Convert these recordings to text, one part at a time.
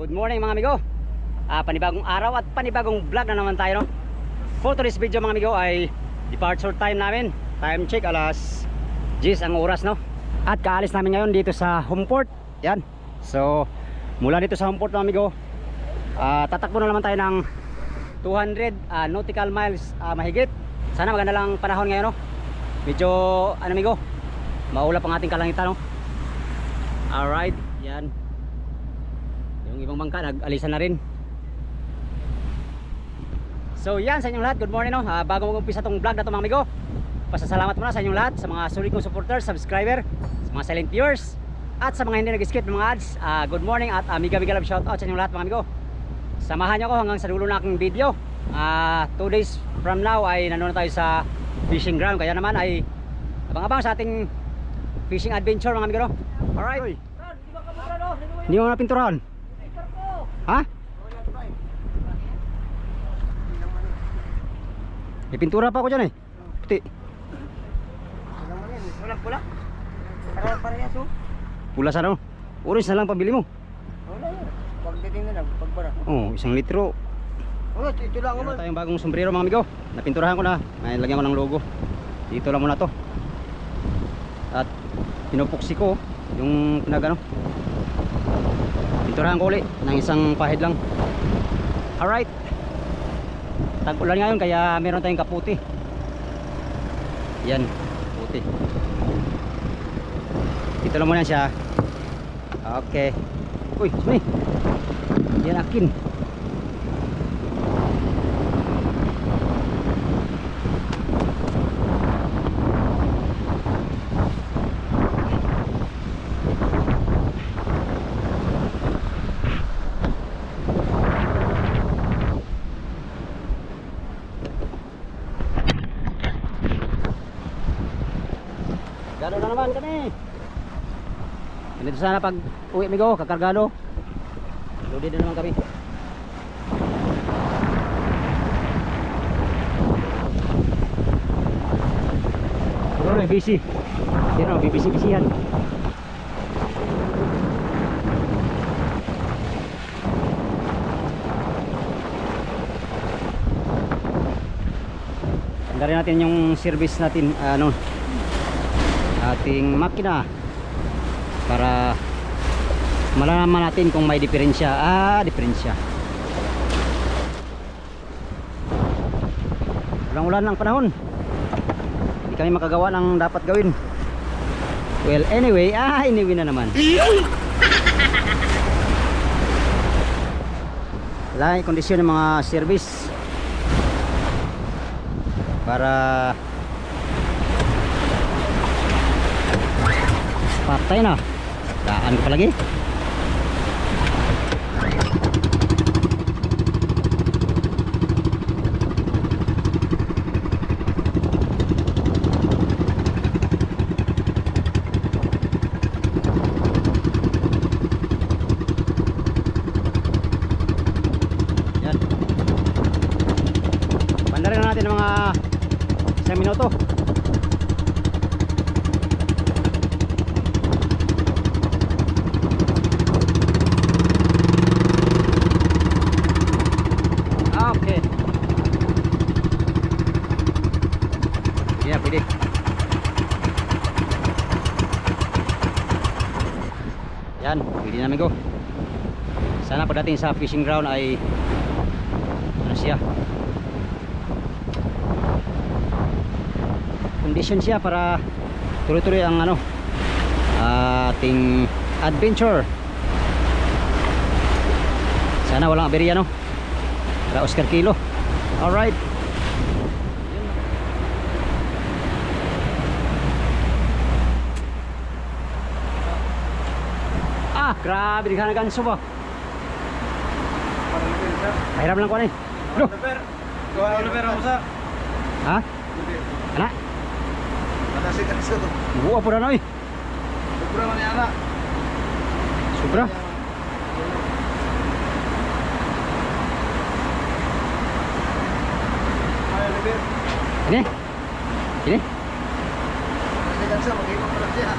Good morning mga amigo. Panibagong araw at panibagong vlog na naman tayo, no? For today's video mga amigo ay departure time namin. Time check alas 10 ang oras, no? At kaalis namin ngayon dito sa Homeport. Yan. So mula dito sa Homeport mga amigo, tatakbo na naman tayo ng 200 nautical miles mahigit. Sana maganda lang panahon ngayon, no? Medyo ano amigo, maulap ang ating kalangitan, no? Alright, yan. Yung ibang bangka nag-alisan na rin. So yan sa inyong lahat, good morning, no? Bago mag-umpisa tong vlog na to mga amigo, pasasalamat muna sa inyong lahat, sa mga sulit kong supporters, subscriber, sa mga silent viewers, at sa mga hindi nag-skip ng mga ads. Good morning at mega love shoutout sa inyong lahat mga amigo. Samahan nyo ako hanggang sa dulo na aking video. 2 days from now ay nanonood tayo sa fishing ground, kaya naman ay abang-abang sa ating fishing adventure mga amigo, no? Alright. Hindi mo na pinturahan? Ha? May pintura pa ako dyan eh. Puti. Walang pula? Parehas oh. Pula sana, no? Orange na lang pabili mo. Wala yun. Pagdating na lang, pagbara. Oh, 1 litro. Oh, ito lang Meron naman. tayong bagong sombrero mga amigo. Napinturahan ko na. Ay, lagyan ko ng logo. Dito lang muna to. At pinupuksi ko yung pinagano. Pinturahan ko ulit ng isang pahid lang. Alright. Tag-ulan ngayon kaya meron tayong kaputi. Yan, kaputi. Dito lang muna siya. Okay. Uy, sini. Yan akin. Gano na naman kami. Ganito sana pag uwi amigo, kakargado. Loaded na naman kami. Pero na busy. Pero busy yan. Tandaan natin yung service natin, ating makina para malalaman natin kung may diferensya. Diferensya. Ulan-ulan ang panahon, hindi kami makagawa ng dapat gawin. Well anyway, anyway na naman. Wala yung kondisyon ng mga service para patay na. Daan ko pa lagi. Yan. Bandarin na natin ng mga 1 minuto. Pwede. Yan, pwede na amigo. Sana pagdating sa fishing ground ay ano siya, condition siya para tuloy-tuloy ang ating adventure. Sana walang aberya, no? Para Oscar Kilo. Alright. Grabe, di ka na ganso ba? Pahiram lang ko na eh. Oliver. Oliver ako sa. Ha? Ana? Manasik ka sa. Buwa po na na eh. Sobra man yan. Sobra? Oliver. Ini? Ini? Manasik ka sa. Mag-iwan pa lang siya.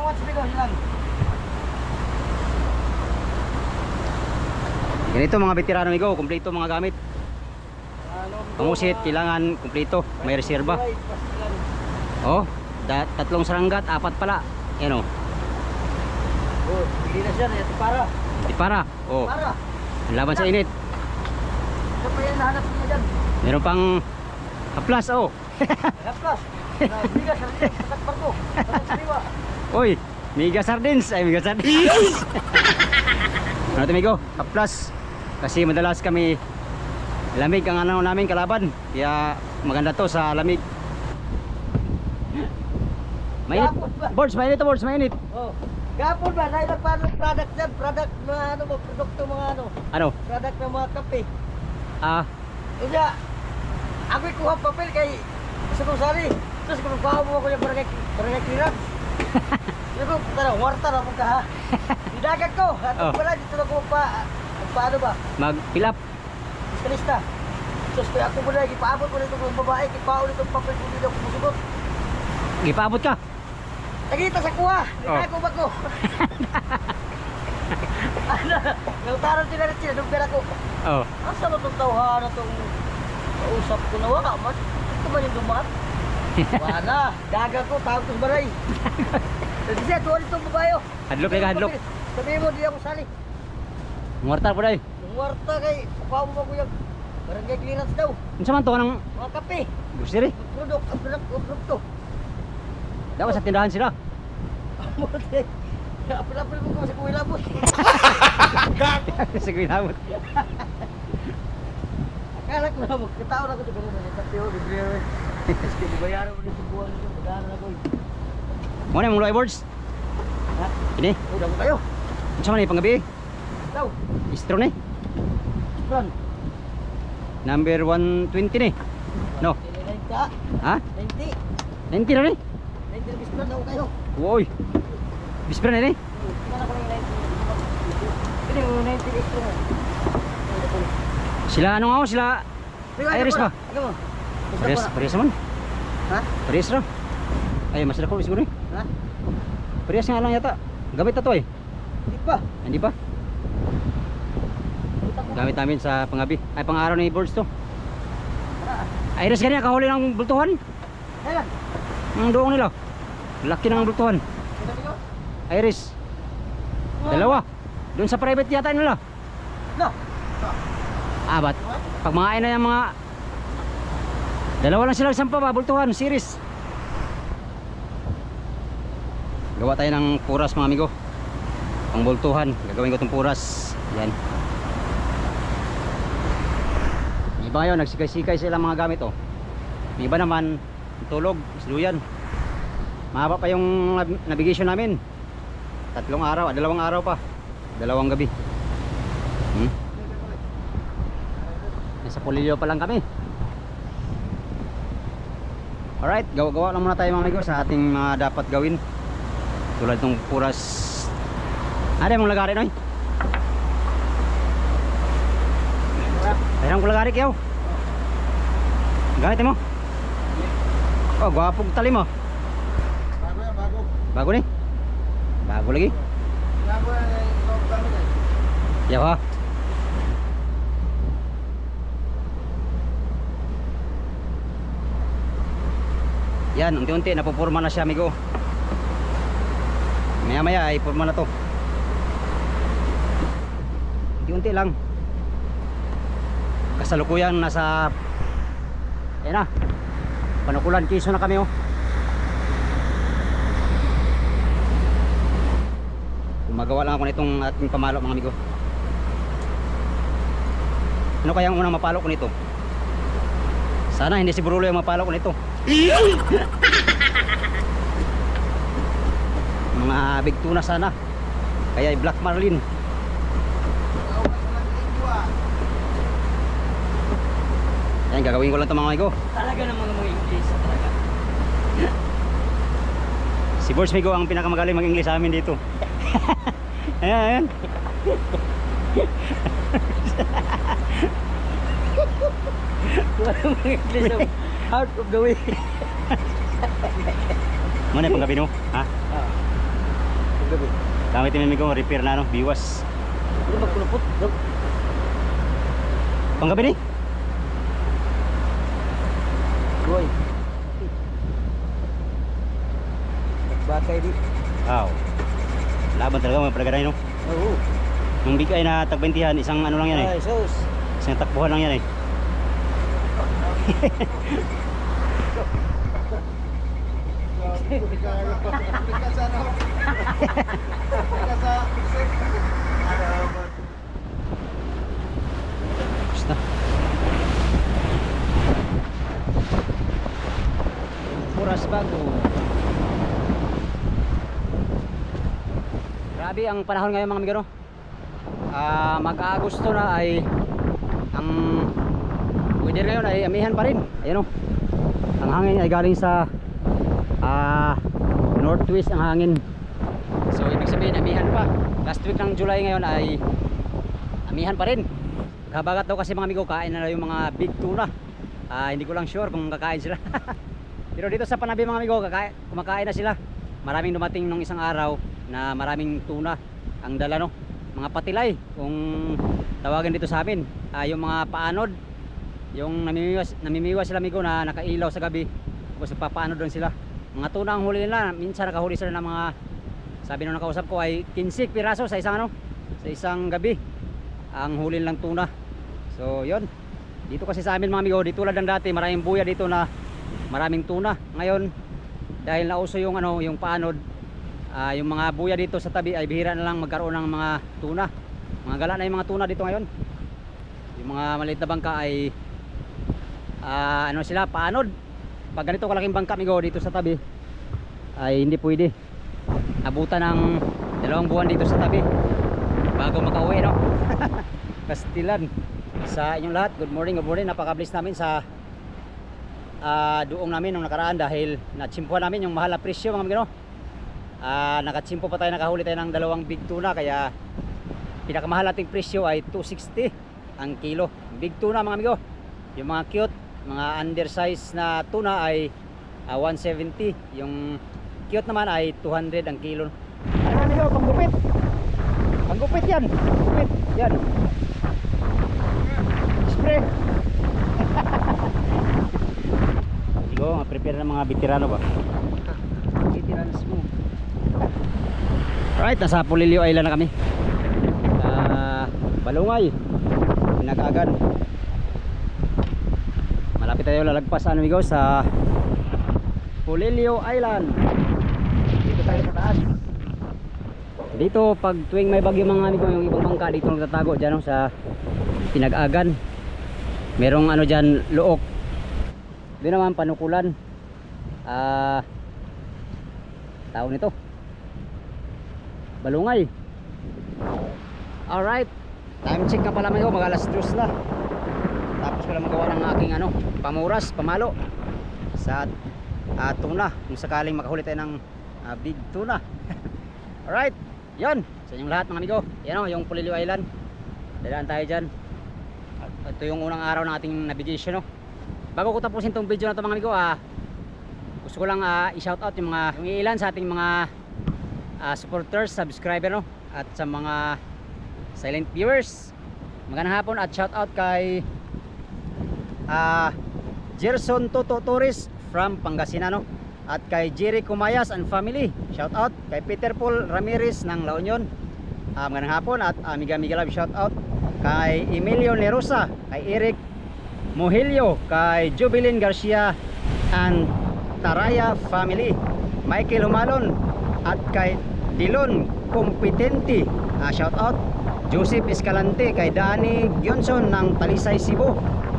watch me ko lang. Ganito mga veterano amigo, kumpleto mga gamit. Pangusit, kailangan kumpleto, may reserba. Oh, tatlong saranggat, 4 pala. Yan oh. Oh, hindi na siya, ito para. Di para. Oh. Para. Laban sa init. Ito pa yan nahanap niya dyan. Meron pang haplas oh. Haplas. Bigas, sakat parko. Sakat sariwa. Oy, mega sardines. Ay, mega sardines. Ano ito amigo? Haplas. Kasi madalas kami lamig ang ano namin kalaban. Kaya maganda to sa lamig. Mainit. Boards, mainit to boards, mainit. Oh. Gapon ba? Naila pa ng product dyan. Product mga ano mo, produkto mga ano. Ano? Product ng mga kape. Ah, Kaya, ako'y kuha papel kay sa kong sari. Tapos kung kuha mo ako yung barangay clearance. Sabi ko, tara, warta na mo ka ha. Didagat ko. At Oh. pala, dito na ko paano ba? mag-fill up. Lista. Tapos kaya ako muna, ipaabot ko nito kung babae, ipaon itong papel kung hindi ako musugot. Gipaabot ka. Nagita sa kuha. Oh. Nagkaya ko ba ko? Ano? Nagtaran sila rin sila, nagkaya ako. Oh. Asa mo itong tawhan na itong kausap ko na wala man? Ito ba yung dumat? Wala, daga ko, tawag ko sa baray. Kasi siya, tuwan itong babayo. Hadlok kay hadlok. Sabihin mo, di ako sali. Muwarta po dai. Yung warta kay, kuha mo ko yung barangay clearance daw. Unsa man to nang Mga kape, grocery? product, ang produkto. Dapat sa tindahan sila. Amote. Apil-apil mo ko sa kuwi labot. Sa ginamot. Akala ko na magkataon ako dito sa tatyo, libre. Kasi bayaran mo nito buwan nito, pagdaanan ako. Mo na mong loy boards. Ha? Ini. Udah mo kayo. Unsa man ni panggabi? Daw. Istro ni. Ron. Number 120 ni. No. 90. Ha? 90. 90 na ni. 90 bis plan daw kayo. Uy. Bispera na ni. Tingnan ako ng 90. Ini yung 90 bis plan. Sila ano nga sila Iris ba? Ano mo? Pares man. Ha? Pares ra. Ay mas dako siguro ni. Ha? Pares nga lang yata. Gamit na to eh. Di pa. Hindi pa. Gamit namin sa pangabi. Ay pang-araw ni boards to. Iris ganyan kahuli ng bultuhan. Kailan? Ang doong nila. Laki ng bultuhan. Sinabi ko? Iris. Dalawa. Doon sa private yata nila. No. Ah, ba't? Pag mga na yung mga dalawa lang sila sampa ba, bultuhan, series. Gawa tayo ng puras mga amigo. Pang bultuhan, gagawin ko itong puras. Yan. May iba yun, nagsikay-sikay sila mga gamit oh. May iba naman, tulog, siluyan. Mahaba pa yung navigation namin. 3 araw, 2 araw pa. 2 gabi. Nasa Pulilio pa lang kami. Alright, gawa lang muna tayo mga amigo sa ating mga dapat gawin. Tulad ng puras. Ada mong lagari noy? Ayun ko lagari kayo. Gamit mo. Oh, gwapong tali mo. Bago yan, bago. Bago ni? Bago lagi. Bago yan, yung gamit eh. Yaw ha. Yan, unti-unti napupurma na siya amigo. Maya maya ay purma na to. Unti-unti lang. Kasalukuyan nasa ayan na. Panukulan Quezon na kami oh. Gumagawa lang ako nitong ating pamalo mga amigo. Ano kaya ang unang mapalo ko nito? Sana hindi si Brulo yung mapalo ko nito. Mga big tuna sana. Kaya ay Black Marlin. Yan, gagawin ko lang ito mga amigo. Talaga namang mga English talaga. Si Boss Migo ang pinakamagaling mag-English sa amin dito. Ayan, ayan. Wala mga English ang out of the way. Muna yung panggabi no? Ha? Gabi. Gamit yung amigo, repair na no, biwas. Hindi magkulupot. Panggabi ni? Boy. Bakay di. Wow. Laban talaga mga palagaray no. Oo. Yung bigay na tagbentihan, isang ano lang yan eh. Ay, sus. Isang takbuhan lang yan eh. Basta. Oras bago. Grabe ang panahon ngayon mga amigo no. Mag-Agosto na ay ang weather ngayon ay amihan pa rin. Ayun o. Ang hangin ay galing sa northwest ang hangin. So ibig sabihin amihan pa. Last week ng July ngayon ay amihan pa rin. Kabagat daw kasi mga amigo, kain na yung mga big tuna. Hindi ko lang sure kung kakain sila. Pero dito sa Panabi mga amigo, kumakain na sila. Maraming dumating nung isang araw na maraming tuna ang dala no. Mga patilay kung tawagan dito sa amin. Yung mga paanod, yung namimiwas sila amigo na nakailaw sa gabi. Tapos nagpapaanod doon sila. Mga tuna ang huli nila. Minsan nakahuli sila ng mga, sabi nung nakausap ko ay 15 piraso sa isang ano, sa isang gabi ang huli lang tuna. So yon. Dito kasi sa amin mga amigo, dito tulad ng dati, maraming buya dito na maraming tuna. Ngayon dahil nauso yung ano, yung paanod, yung mga buya dito sa tabi ay bihira na lang magkaroon ng mga tuna. Mga gala na yung mga tuna dito ngayon. Yung mga maliit na bangka ay ano sila, paanod. Pag ganito kalaking bangka amigo dito sa tabi ay hindi pwede. Abutan ng 2 buwan dito sa tabi bago makauwi no. Pastilan sa inyong lahat. Good morning, good morning. Napaka-bless namin sa duong namin nung nakaraan dahil natsimpuhan namin yung mahal na presyo mga amigo no. Nakatsimpo pa tayo, nakahuli tayo ng 2 big tuna, kaya pinakamahal nating presyo ay 260 ang kilo. Big tuna mga amigo. Yung mga cute, mga undersize na tuna ay 170. Yung cute naman ay 200 ang kilo. Ano amigo, panggupit. Panggupit yan. Panggupit yan. Spray. Amigo, prepare ng mga veterano ba? Itiranas mo. Right, nasa Pulilio Island na kami. Balungay, Pinag-Agan. Malapit tayo lalagpas amigo sa Pulilio Island. Dito tayo sa taas. Dito pag tuwing may bagyo mga amigo, yung ibang bangka dito nagtatago dyan sa Pinag-Agan. Merong ano dyan, luok. Doon naman panukulan. Tao nito Balungay. Alright, time check na pala amigo, mag alas 2 na. Tapos ko lang magawa ng aking ano, pamuras, pamalo sa tuna, kung sakaling makahuli tayo ng big tuna. Alright, yon sa inyong lahat mga amigo. Yan o, yung Pulilio Island. Dadaan tayo dyan. Ito yung unang araw ng ating navigation no. Bago ko tapusin tong video na to mga amigo, gusto ko lang i-shoutout yung ilan sa ating mga supporters, subscriber no, at sa mga silent viewers. Magandang hapon at shoutout kay Gerson Toto Torres from Pangasinan no, at kay Jerry Kumayas and family. Shoutout kay Peter Paul Ramirez ng La Union. Magandang hapon at Amiga Love. Shoutout kay Emilio Nerosa, kay Eric Mohilio, kay Jubilin Garcia and Taraya family, Michael Humalon at kay Dilon Competente. Shout out Joseph Escalante, kay Danny Gyonson ng Talisay, Cebu.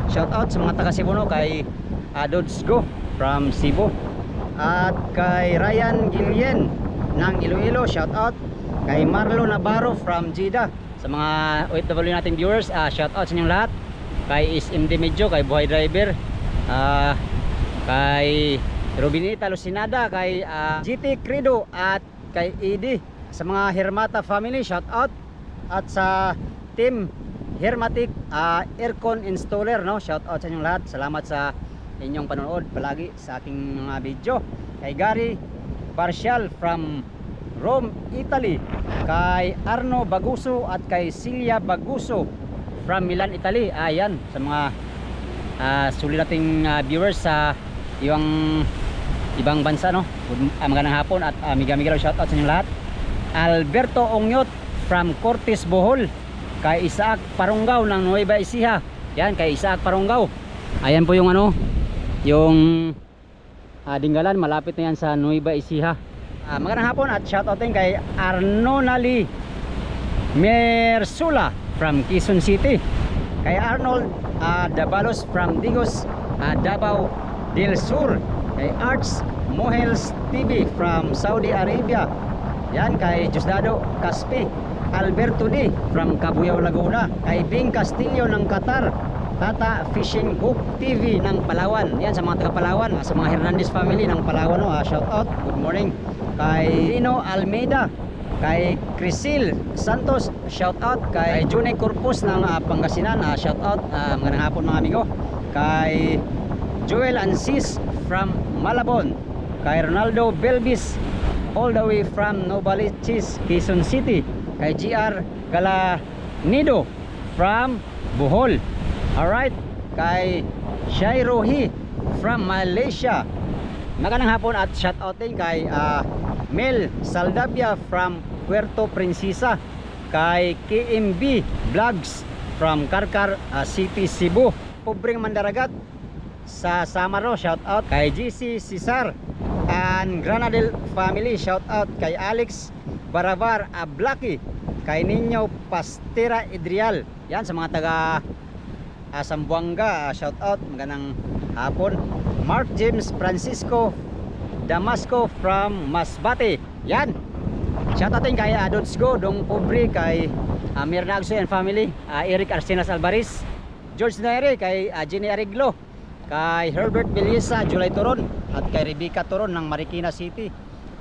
Shout out sa mga taga Cebu no, kay Dodsgo from Cebu, at kay Ryan Gillian ng Iloilo. Shout out kay Marlo Navarro from Jeddah. Sa mga OFW natin viewers, shout out sa inyong lahat. Kay SMD Medyo, kay Buhay Driver, kay Rubinita Lucinada, kay GT Credo at kay Edie. Sa mga Hermata family, shout out. At sa team Hermatic aircon installer no, shout out sa inyong lahat. Salamat sa inyong panonood palagi sa aking mga video. Kay Gary Partial from Rome, Italy. Kay Arno Baguso at kay Celia Baguso from Milan, Italy. Ayan, sa mga sulit nating viewers sa ibang bansa, no? Magandang hapon at miga-miga shoutout sa inyong lahat. Alberto Ongyot from Cortes, Bohol. Kay Isaac Parunggaw ng Nueva Ecija. Yan, kay Isaac Parunggaw. Ayan po yung yung Dinggalan, malapit na yan sa Nueva Ecija. Magandang hapon at shoutout din kay Arnonali Mersula from Quezon City. Kay Arnold Dabalos from Digos, Davao del Sur. Kay Arts Mohels TV from Saudi Arabia. Yan, kay Diosdado Caspi Alberto D from Cabuyao, Laguna. Kay Bing Castillo ng Qatar. Tata Fishing Hook TV ng Palawan. Yan, sa mga taga Palawan, sa mga Hernandez family ng Palawan, no? Shout out, good morning. Kay Rino Almeida, kay Crisil Santos, shout out. Kay June Corpus ng Pangasinan, shout out. Magandang hapon mga amigo. Kay Joel Ansis from Malabon. Kay Ronaldo Belbis all the way from Novaliches, Quezon City. Kay GR Galanido from Bohol. Alright, kay Shai Rohi from Malaysia. Magandang hapon at shout out din kay Mel Saldavia from Puerto Princesa. Kay KMB Vlogs from Karkar City, Cebu. Pobreng Mandaragat sa Samaro, shout out. Kay GC Cesar and Granadel family, shout out. Kay Alex Baravar Ablaki. Kay Ninyo Pastera Idrial. Yan, sa mga taga Sambuanga, shout out. Magandang hapon. Mark James Francisco Damasco from Masbate. Yan, shout out din kay Adotsgo Dong Pobre, kay Mirnagso and family, Eric Arsenas Alvarez, George Naire, kay Jenny Ariglo, kay Herbert Bellisa Julay Toron, at kay Rebecca Toron ng Marikina City.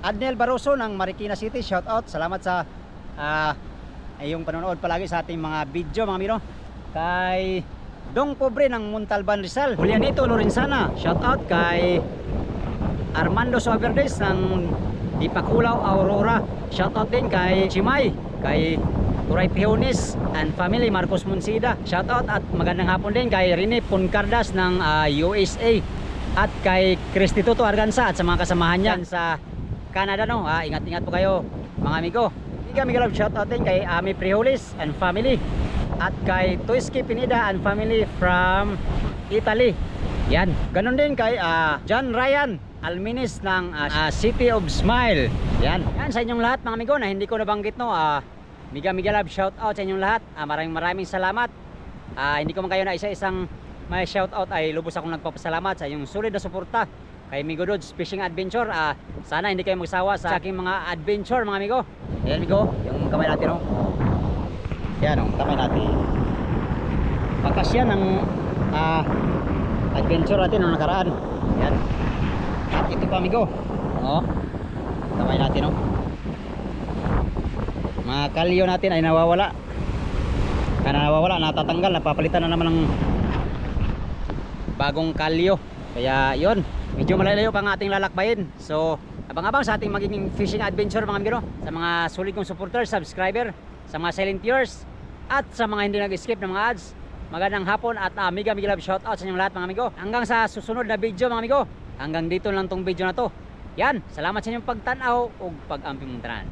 Adnel Baroso ng Marikina City, shout out. Salamat sa iyong panonood palagi sa ating mga video mga miro. Kay Dong Pobre ng Montalban, Rizal. Julianito Lorenzana, shout out. Kay Armando Suaverdes ng Dipakulaw, Aurora, shout out din. Kay Chimay, kay Turay Piones and family, Marcos Monsida, shout out. At magandang hapon din kay Rene Puncardas ng USA, at kay Cristituto Arganza at sa mga kasamahan niya sa Canada, no? Ingat-ingat po kayo mga amigo. Miguel Love, shout out din kay Ami Priholis and family, at kay Toyski Pineda and family from Italy. Yan, ganun din kay John Ryan Alminis ng City of Smile. Yan, yan sa inyong lahat mga amigo na hindi ko nabanggit, no? Miguel Love, shout out sa inyong lahat. Maraming salamat. Hindi ko man kayo na isa-isang may shout out, ay lubos akong nagpapasalamat sa inyong sulit na suporta kay Migo Dodge Fishing Adventure. Sana hindi kayo magsawa sa aking mga adventure mga amigo. Ayan amigo, yung kamay natin, no? Yan, ang kamay natin. Bakas yan ang adventure natin nung nakaraan. Yan. At ito pa amigo, kamay natin, no? Mga kalyo natin ay nawawala. Natatanggal, napapalitan na naman ng bagong kalyo. Kaya yon, medyo malayo pa ang ating lalakbayin. So abang-abang sa ating magiging fishing adventure mga amigo, sa mga sulit kong supporters, subscriber, sa mga silent viewers, at sa mga hindi nag-skip ng mga ads. Magandang hapon at Miguel Love, shout out sa inyong lahat mga amigo. Hanggang sa susunod na video mga amigo. Hanggang dito lang tong video na to. Yan, salamat sa inyong pagtanaw o pag-amping mong tanan.